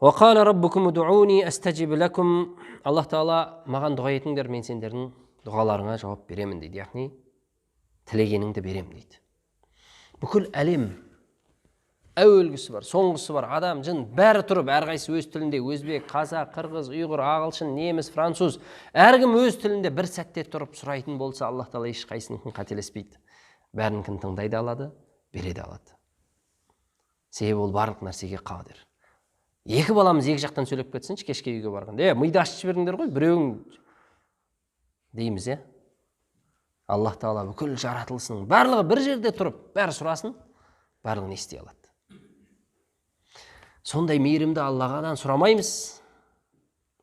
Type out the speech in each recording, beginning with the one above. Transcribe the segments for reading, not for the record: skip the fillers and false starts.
وقال ربكم ادعوني استجب لكم. Аллах Тағала маған дұға етіңдер, мен сендердің дұғаларыңа жауап беремін дейді. Яғни тілегеніңді беремін дейді. Бүкіл әлем әуелгісі бар, соңғысы бар, адам, жын бәрі тұрып, әрқайсысы өз тілінде, өзбек, қазақ, қырғыз, ұйғыр, ағылшын, неміс, француз, әркім өз тілінде бір сәтте тұрып сұрайтын болса, Аллах Тағала ешқайсыныкін қателеспейді. Бәрінікін тыңдай да алады, бере де алады. Себебі ол барлық нәрсеге қадір. Екі баламыз екі жақтан сөйлеп кетсінші, кешке үйге барғанда. Миды ашып жіберіңдер ғой, біреуің дейміз, Аллах Тағала бүкіл жаратылысының барлығы бір жерде тұрып, бәрі сұрасын, барлығын ести алады. Сондай мейірімді Алладан сұрамаймыз,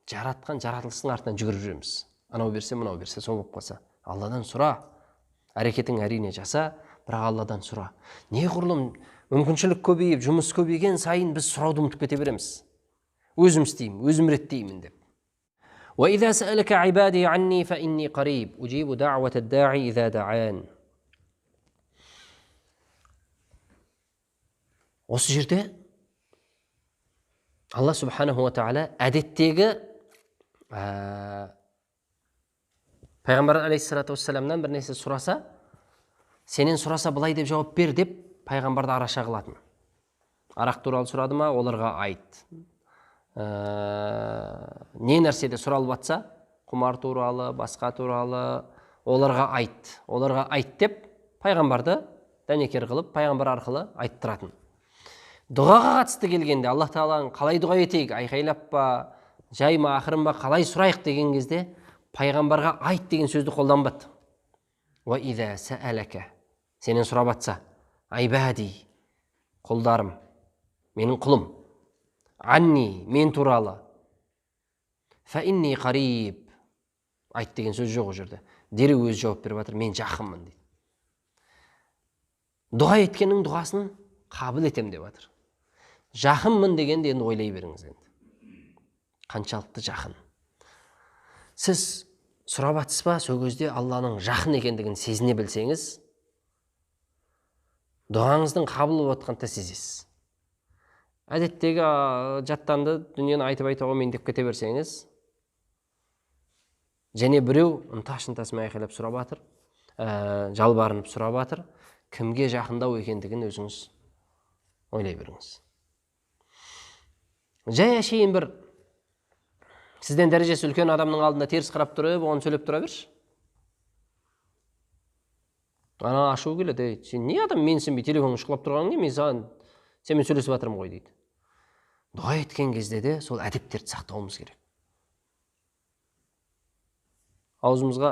жаратқан жаратылыстың артынан жүгіріп жүреміз. Анау берсе, мынау берсе, сол болып қалса. Алладан сұра, әрекетің әрине жаса, бірақ Алладан сұра. Не құрлым, мүмкіншілік көбейіп, жұмыс көбейген сайын біз сұрауды ұмытып кете береміз. Өзім істеймін, өзім реттеймін деп. وَإِذَا سَأَلَكَ عِبَادِي عَنِّي فَإِنِّي قَرِيبٌ أُجِيبُ دَعْوَةَ الدَّاعِ إِذَا دَعَانِ. Осы жерде Алла Субханаху ва Тағала әдеттегі Пайғамбар алейхиссалату вассаламнан бір нәрсе сұраса, сенен сұраса былай деп жауап бер деп пайғамбарды араша қылатын. Арақ туралы сұрады ма, оларға айт. Не нәрседе сұралып жатса, құмар туралы, басқа туралы, оларға айт деп пайғамбарды дәнекер қылып, пайғамбар арқылы айттыратын. Дұғаға қатысты келгенде, Аллах Тағаланың қалай дұға етейік, айқайлап па, жай ма, ақырын ба, қалай сұрайық деген кезде пайғамбарға айт деген сөзді қолданбады. Ва иза саалака, сенен сұрап жатса, айбади, құлдарым, менің құлым, анни, мен туралы, фа инни қариб, айт деген сөз жоқ ол жерде. Дереу өзі жауап беріп жатыр, мен жақынмын дейді. Дұға еткеннің дұғасын қабыл етем деп жатыр. Жақынмын дегенде енді ойлай беріңіз енді. Қаншалықты жақын. Сіз сұрап жатсыз ба, сол кезде Алланың жақын екендігін сезіне білсеңіз, дұғаңыздың қабыл болып жатқанын сезесіз. Әдеттегі жаттанды дүниені айтып мен деп кете берсеңіз, және біреу ынта-шынтасымен айқайлап сұрап жатыр, жалбарынып сұрап жатыр, кімге жақындау екендігін өзіңіз ойлай беріңіз. Жай әшейін бір сізден дәрежесі үлкен адамның алдында теріс қарап тұрып, оған сөйлеп тұра берші. Ана ашу келеді, сен не адам менсінбей телефонын шұқылап тұрғанын не, мен сенімен сөйлесіп жатырмын ғой дейді. Дұға еткен кезде де сол әдептерді сақтауымыз керек. Аузымызға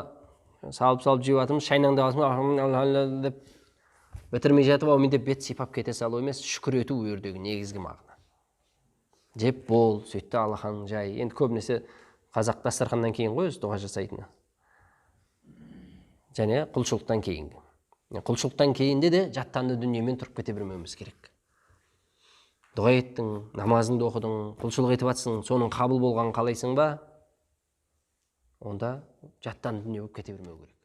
салып жеп жатырмыз, шайнаңды аласың деп бітірмей жатып, мен деп бет сипап кете салу емес, шүкір ету өрдегі негізгі мағына. Жеп бол, сөйтті Аллаханың жай. Енді көбінесе қазақ дастарханнан кейін ғой өзі дұға жасайтыны. Және құлшылықтан кейінгі. Құлшылықтан кейінде де жаттанды дүниемен тұрып кете бермеуіміз керек. Дұға еттің, намазыңды оқыдың, құлшылық етіп жатсың, соның қабыл болғанын қалайсың ба? Онда жаттанды дүние болып кете бермеу керек.